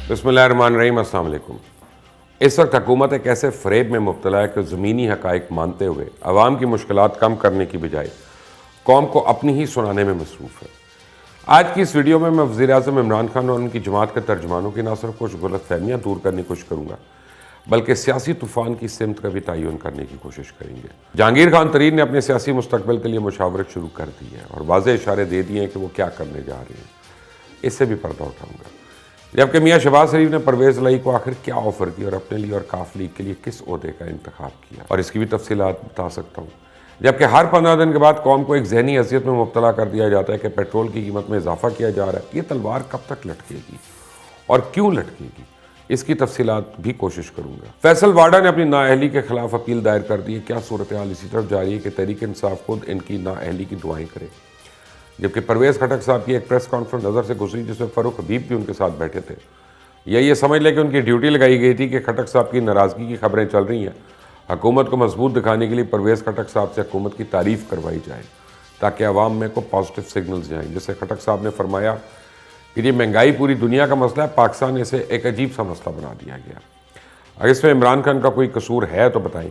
बिस्मिल्लाहिर्रहमानिर्रहीम, अस्सलाम वालेकुम। इस वक्त हुकूमत एक ऐसे फ़रेब में मुब्तला है कि ज़मीनी हक़ाइक़ मानते हुए अवाम की मुश्किलात कम करने की बजाय कौम को अपनी ही सुनाने में मसरूफ़ है। आज की इस वीडियो में मैं वज़ीर-ए-आज़म इमरान खान और उनकी जमात के तर्जुमानों की न सिर्फ कुछ गलतफ़हमियाँ दूर करने की कोशिश करूँगा, बल्कि सियासी तूफ़ान की सिमत का भी तयन करने की कोशिश करेंगे। जहांगीर खान तरीन ने अपने सियासी मुस्तक़बिल के लिए मुशावरत शुरू कर दी है और वाज़ेह इशारे दे दिए हैं कि वो क्या करने जा रहे हैं। इससे भी पर्दा उठाऊँगा। जबकि मियाँ शहबाज शरीफ ने परवेज़ इलाही को आखिर क्या ऑफ़र किया और अपने लिए और काफ लीग के लिए किस ओहदे का इंतखाब किया, और इसकी भी तफसीलात बता सकता हूँ। जबकि हर 15 दिन के बाद कौम को एक ज़हनी अज़ियत में मुब्तला कर दिया जाता है कि पेट्रोल की कीमत में इजाफा किया जा रहा है। ये तलवार कब तक लटकेगी और क्यों लटकेगी, इसकी तफसीलात भी कोशिश करूँगा। फैसल वाडा ने अपनी नाअहली के खिलाफ अपील दायर कर दी है। क्या सूरत हाल इसी तरफ जारी है कि तहरीक इंसाफ खुद इनकी नाअहली की दुआएँ करे। जबकि परवेज़ खटक साहब की एक प्रेस कॉन्फ्रेंस नज़र से गुजरी जिसमें फ़ारूक हबीब भी उनके साथ बैठे थे। ये समझ लें कि उनकी ड्यूटी लगाई गई थी कि खटक साहब की नाराज़गी की खबरें चल रही हैं, हुकूमत को मजबूत दिखाने के लिए परवेज़ खटक साहब से हुकूमत की तारीफ़ करवाई जाए ताकि अवाम में को पॉजिटिव सिग्नल्स जाएँ। जिससे खटक साहब ने फरमाया कि ये महंगाई पूरी दुनिया का मसला है, पाकिस्तान ने इसे एक अजीब सा मसला बना दिया गया। अगर इसमें इमरान खान का कोई कसूर है तो बताएं।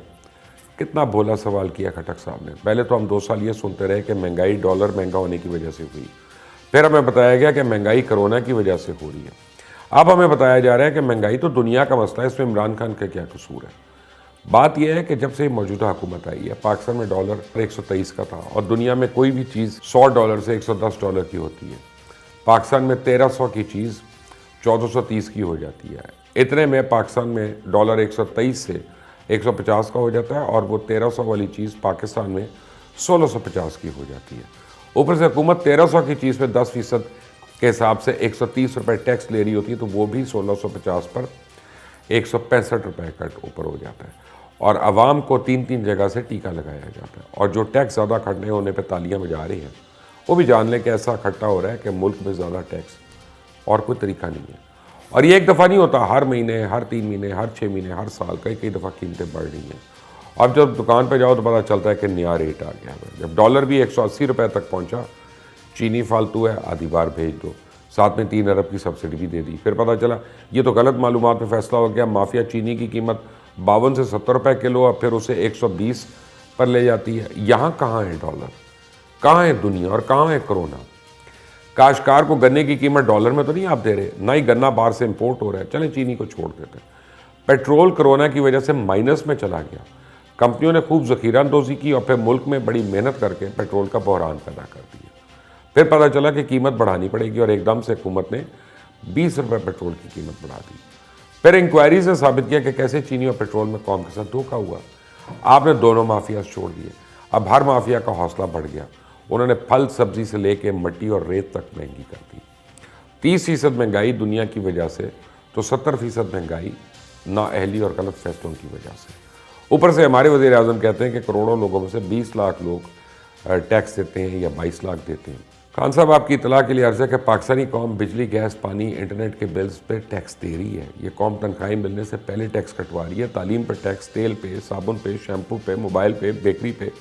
कितना भोला सवाल किया खटक साहब ने। पहले तो हम 2 साल ये सुनते रहे कि महंगाई डॉलर महंगा होने की वजह से हुई, फिर हमें बताया गया कि महंगाई कोरोना की वजह से हो रही है। अब हमें बताया जा रहा है कि महंगाई तो दुनिया का मसला है, इसमें इमरान खान का क्या कसूर है। बात यह है कि जब से मौजूदा हुकूमत आई है, पाकिस्तान में डॉलर 123 का था और दुनिया में कोई भी चीज़ $100 से $110 की होती है। पाकिस्तान में 1300 की चीज़ 1430 की हो जाती है। इतने में पाकिस्तान में डॉलर 123 से 150 का हो जाता है और वो 1300 वाली चीज़ पाकिस्तान में 1650 की हो जाती है। ऊपर से हुकूमत 1300 की चीज़ पे 10% के हिसाब से 130 रुपये टैक्स ले रही होती है, तो वो भी 1650 पर 165 रुपये का ऊपर हो जाता है और आवाम को 3 जगह से टीका लगाया जाता है। और जो टैक्स ज़्यादा खटने होने पर तालियां बजा रही हैं, वो भी जान लें कि ऐसा इकट्ठा हो रहा है कि मुल्क में ज़्यादा टैक्स और कोई तरीका नहीं है। और ये एक दफ़ा नहीं होता, हर महीने, हर 3 महीने, हर 6 महीने, हर साल कई दफ़ा कीमतें बढ़ रही हैं। अब जब दुकान पर जाओ तो पता चलता है कि नया रेट आ गया है। जब डॉलर भी 180 रुपये तक पहुंचा, चीनी फालतू है, आधी बार भेज दो, साथ में 3 अरब की सब्सिडी भी दे दी। फिर पता चला ये तो गलत मालूमात में फैसला हो गया। माफिया चीनी की कीमत 52 से 70 रुपये किलो, अब फिर उसे 120 पर ले जाती है। यहाँ कहाँ है डॉलर, कहाँ है दुनिया और कहाँ है कोरोना। काश्तकार को गन्ने की कीमत डॉलर में तो नहीं आप दे रहे, ना ही गन्ना बाहर से इंपोर्ट हो रहा है। चलें चीनी को छोड़ देते हैं। पेट्रोल कोरोना की वजह से माइनस में चला गया। कंपनियों ने खूब ज़ख़ीरा अंदोज़ी की और फिर मुल्क में बड़ी मेहनत करके पेट्रोल का बहरान पैदा कर दिया। फिर पता चला कि कीमत बढ़ानी पड़ेगी और एकदम से हुकूमत ने 20 रुपये पेट्रोल की कीमत बढ़ा दी। फिर इंक्वायरी से साबित किया कि कैसे चीनी और पेट्रोल में कौम के साथ धोखा हुआ। आपने दोनों माफिया छोड़ दिए। अब हर माफिया का हौसला बढ़ गया। उन्होंने फल सब्जी से लेके मिट्टी और रेत तक महंगी कर दी। 30% महंगाई दुनिया की वजह से, तो 70% महंगाई नाअहली और गलत फैसलों की वजह से। ऊपर से हमारे वज़ीर-ए-आज़म कहते हैं कि करोड़ों लोगों में से 20 लाख लोग टैक्स देते हैं या 22 लाख देते हैं। खान साहब, आपकी इतला के लिए अर्ज़ है कि पाकिस्तानी कौम बिजली, गैस, पानी, इंटरनेट के बिल्स पे टैक्स दे रही है। ये कौम तनख्वाहें मिलने से पहले टैक्स कटवा रही है। तालीम पर टैक्स, तेल पे, साबुन पे, शैम्पू पे, मोबाइल पे, बेकरी पे,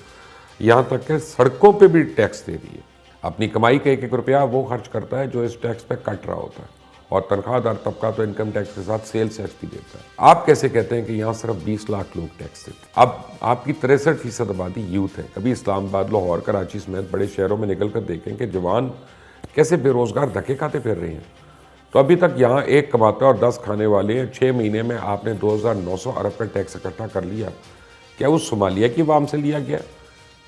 यहाँ तक कि सड़कों पे भी टैक्स दे रही है। अपनी कमाई का 1-1 रुपया वो खर्च करता है जो इस टैक्स पे कट रहा होता है। और तनख्वाहदार तबका तो इनकम टैक्स के साथ सेल्स टैक्स भी देता है। आप कैसे कहते हैं कि यहाँ सिर्फ 20 लाख लोग टैक्स देते हैं। अब आपकी 63% आबादी यूथ है। कभी इस्लामाबाद, लाहौर, कराची समेत बड़े शहरों में निकल कर देखें कि जवान कैसे बेरोज़गार धक्के खाते फिर रहे हैं। तो अभी तक यहाँ 1 कमाता और 10 खाने वाले हैं। 6 महीने में आपने 2900 अरब का टैक्स इकट्ठा कर लिया। क्या उस सोमालिया की अवाम से लिया गया?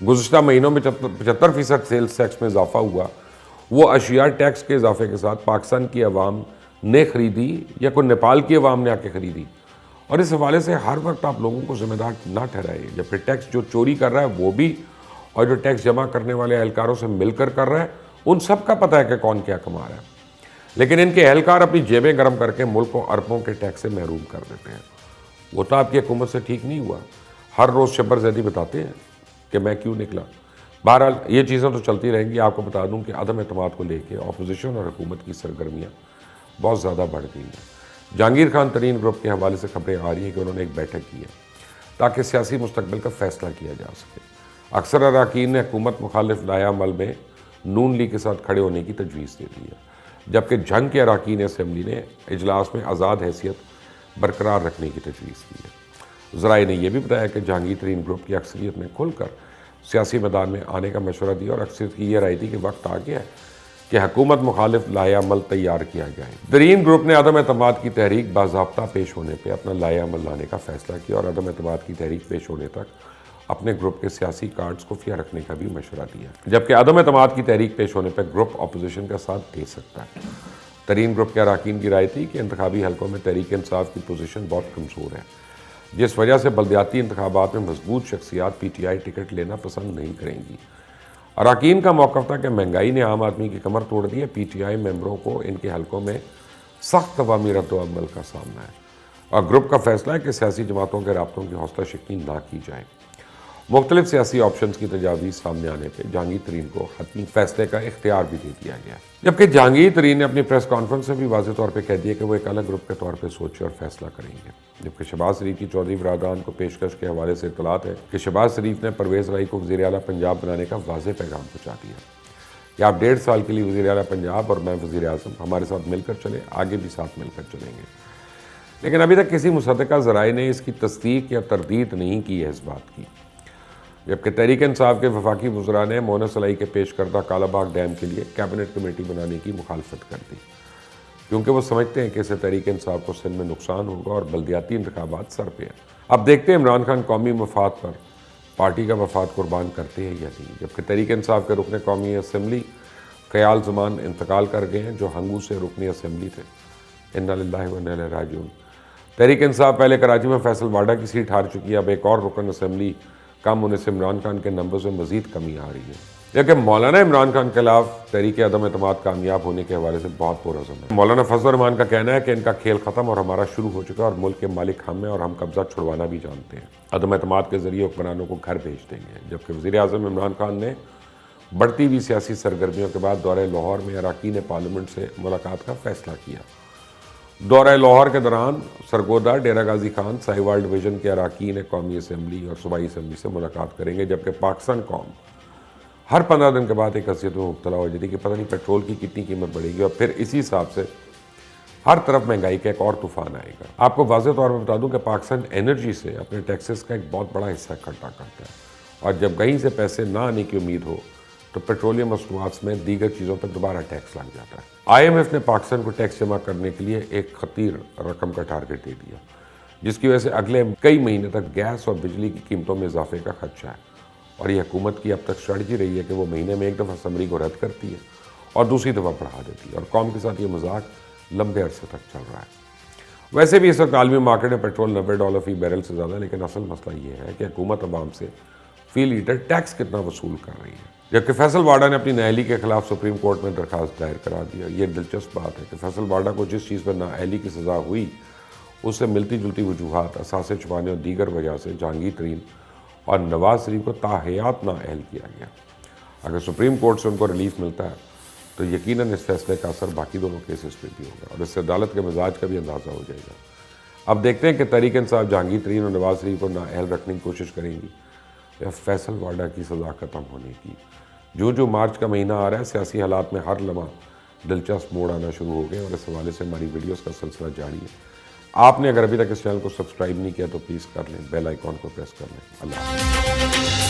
गुज़श्ता महीनों में 75% सेल्स टैक्स में इजाफा हुआ। वो अशिया टैक्स के इजाफे के साथ पाकिस्तान की अवाम ने ख़रीदी या कोई नेपाल की अवाम ने आके ख़रीदी। और इस हवाले से हर वक्त आप लोगों को ज़िम्मेदार ना ठहराइए। जब फिर टैक्स जो चोरी कर रहा है वो भी, और जो टैक्स जमा करने वाले एहलकारों से मिलकर कर रहा है, उन सब का पता है कि कौन क्या कमा रहा है। लेकिन इनके एहलकार अपनी जेबें गर्म करके मुल्क को अरबों के टैक्स से महरूम कर देते हैं। वो तो आपकी हुकूमत से ठीक नहीं हुआ। हर रोज़ शब्बर ज़ैदी बताते हैं कि मैं क्यों निकला। बहरहाल ये चीज़ें तो चलती रहेंगी। आपको बता दूं कि अदम एतमाद को लेके अपोजिशन और हुकूमत की सरगर्मियाँ बहुत ज़्यादा बढ़ गई हैं। जहांगीर खान तरीन ग्रुप के हवाले से खबरें आ रही हैं कि उन्होंने एक बैठक की है ताकि सियासी मुस्तकबिल का फ़ैसला किया जा सके। अक्सर अरकान ने हुकूमत मुखालिफ लाया अमल में नून लीग के साथ खड़े होने की तजवीज़ दे दी है। جبکہ جنگ کے اراکین اسمبلی نے اجلاس میں آزاد حیثیت برقرار رکھنے کی تجویز کی ہے۔ ذرائع نے یہ بھی بتایا کہ جہانگیر ترین گروپ کی اکثریت نے کھل کر سیاسی میدان میں آنے کا مشورہ دیا اور اکثریت کی یہ رائے تھی کہ وقت آ گیا ہے کہ حکومت مخالف لائحہ عمل تیار کیا جائے۔ ترین گروپ نے عدم اعتماد کی تحریک باضابطہ پیش ہونے پہ اپنا لائحہ عمل لانے کا فیصلہ کیا اور عدم اعتماد کی تحریک پیش ہونے تک اپنے گروپ کے سیاسی کارڈز کو خفیہ رکھنے کا بھی مشورہ دیا، جبکہ عدم اعتماد کی تحریک پیش ہونے پہ گروپ اپوزیشن کا ساتھ دے سکتا ہے۔ ترین گروپ کے اراکین کی رائے تھی کہ انتخابی حلقوں میں تحریک انصاف کی پوزیشن بہت کمزور ہے، جس وجہ سے بلدیاتی انتخابات میں مضبوط شخصیات پی ٹی آئی ٹکٹ لینا پسند نہیں کریں گی۔ اراکین کا موقف تھا کہ مہنگائی نے عام آدمی کی کمر توڑ دی ہے، پی ٹی آئی ممبروں کو ان کے حلقوں میں سخت عوامی رد و عمل کا سامنا ہے، اور گروپ کا فیصلہ ہے کہ سیاسی جماعتوں کے رابطوں کی حوصلہ شکنی نہ کی جائے۔ مختلف سیاسی آپشنز کی تجاویز سامنے آنے پہ جہانگیر ترین کو حتمی فیصلے کا اختیار بھی دے دیا گیا، جبکہ جہانگیر ترین نے اپنی پریس کانفرنس میں بھی واضح طور پہ کہہ دیا کہ وہ ایک الگ گروپ کے طور پہ سوچے اور فیصلہ کریں گے، جبکہ شہباز شریف کی چودھری برادران کو پیشکش کے حوالے سے اطلاعات ہے کہ شہباز شریف نے پرویز رائی کو وزیر اعلیٰ پنجاب بنانے کا واضح پیغام پہنچا دیا کہ آپ 1.5 سال کے لیے وزیر اعلیٰ پنجاب اور میں وزیر اعظم ہمارے ساتھ مل کر چلیں، آگے بھی ساتھ مل کر چلیں گے۔ لیکن ابھی تک کسی مصدقہ ذرائع نے اس کی تصدیق یا تردید نہیں کی ہے اس بات کی، جبکہ تحریک انصاف کے وفاقی وزراء نے مونس علائی کے پیش کردہ کالا باغ ڈیم کے لیے کیبنٹ کمیٹی بنانے کی مخالفت کر دی، کیونکہ وہ سمجھتے ہیں کہ اسے تحریک انصاف کو سندھ میں نقصان ہوگا اور بلدیاتی انتخابات سر پہ ہیں۔ اب دیکھتے ہیں عمران خان قومی مفاد پر پارٹی کا مفاد قربان کرتے ہیں یا نہیں، جبکہ تحریک انصاف کے رکن قومی اسمبلی خیال زمان انتقال کر گئے ہیں، جو ہنگو سے رکن اسمبلی تھے۔ انا للہ و انا الیہ راجعون۔ تحریک انصاف پہلے کراچی میں فیصل واڈا کی سیٹ ہار چکی ہے، اب ایک اور رکن اسمبلی کم ہونے سے عمران خان کے نمبرز میں مزید کمی آ رہی ہے، لیکن مولانا عمران خان کے خلاف تحریک عدم اعتماد کامیاب ہونے کے حوالے سے بہت پرعزم ہے۔ مولانا فضل الرحمان کا کہنا ہے کہ ان کا کھیل ختم اور ہمارا شروع ہو چکا، اور ملک کے مالک ہم ہیں اور ہم قبضہ چھڑوانا بھی جانتے ہیں۔ عدم اعتماد کے ذریعے حکمرانوں کو گھر بھیج دیں گے، جبکہ وزیر اعظم عمران خان نے بڑھتی ہوئی سیاسی سرگرمیوں کے بعد دورہ لاہور میں اراکین پارلیمنٹ سے ملاقات کا فیصلہ کیا۔ دورہ لاہور کے دوران سرگودا، ڈیرہ غازی خان، ساہیوال ڈویژن کے اراکین قومی اسمبلی اور صوبائی اسمبلی سے ملاقات کریں گے، جبکہ پاکستان قوم ہر 15 دن کے بعد ایک حیثیت میں مبتلا ہو جاتی ہے کہ پتہ نہیں پیٹرول کی کتنی قیمت بڑھے گی، اور پھر اسی حساب سے ہر طرف مہنگائی کا ایک اور طوفان آئے گا۔ آپ کو واضح طور پر بتا دوں کہ پاکستان انرجی سے اپنے ٹیکسز کا ایک بہت بڑا حصہ اکٹھا کرتا ہے، اور جب کہیں سے پیسے نہ آنے کی امید ہو تو پیٹرولیم مصنوعات میں دیگر چیزوں پر دوبارہ ٹیکس لگ جاتا ہے۔ آئی ایم ایف نے پاکستان کو ٹیکس جمع کرنے کے لیے ایک خطیر رقم کا ٹارگٹ دے دیا، جس کی وجہ سے اگلے کئی مہینے تک گیس اور بجلی کی قیمتوں میں اضافے کا خدشہ ہے، اور یہ حکومت کی اب تک اسٹریٹجی رہی ہے کہ وہ مہینے میں ایک دفعہ سمری کو رد کرتی ہے اور دوسری دفعہ بڑھا دیتی ہے، اور قوم کے ساتھ یہ مذاق لمبے عرصے تک چل رہا ہے۔ ویسے بھی اس وقت عالمی مارکیٹ میں پیٹرول $90 فی بیرل سے زیادہ، لیکن اصل مسئلہ یہ ہے کہ حکومت عوام سے فی لیٹر ٹیکس کتنا وصول کر رہی ہے، جبکہ فیصل واڈا نے اپنی نااہلی کے خلاف سپریم کورٹ میں درخواست دائر کرا دیا۔ یہ دلچسپ بات ہے کہ فیصل واڈا کو جس چیز پر نااہلی کی سزا ہوئی اس سے ملتی جلتی وجوہات، اثاثے چھپانے اور دیگر وجہ سے جہانگیر ترین اور نواز شریف کو تاحیات نااہل کیا گیا۔ اگر سپریم کورٹ سے ان کو ریلیف ملتا ہے تو یقیناً اس فیصلے کا اثر باقی دونوں کیسز پہ بھی ہوگا، اور اس سے عدالت کے مزاج کا بھی اندازہ ہو جائے گا۔ اب دیکھتے ہیں کہ تحریک انصاف جہانگیر ترین اور نواز شریف کو نااہل رکھنے کی کوشش کریں گی یا فیصل واڈا کی سزا ختم ہونے کی۔ جو مارچ کا مہینہ آ رہا ہے، سیاسی حالات میں ہر لمحہ دلچسپ موڑ آنا شروع ہو گئے، اور اس حوالے سے ہماری ویڈیوز کا سلسلہ جاری ہے۔ آپ نے اگر ابھی تک اس چینل کو سبسکرائب نہیں کیا تو پلیز کر لیں، بیل آئیکن کو پریس کر لیں۔ اللہ حافظ۔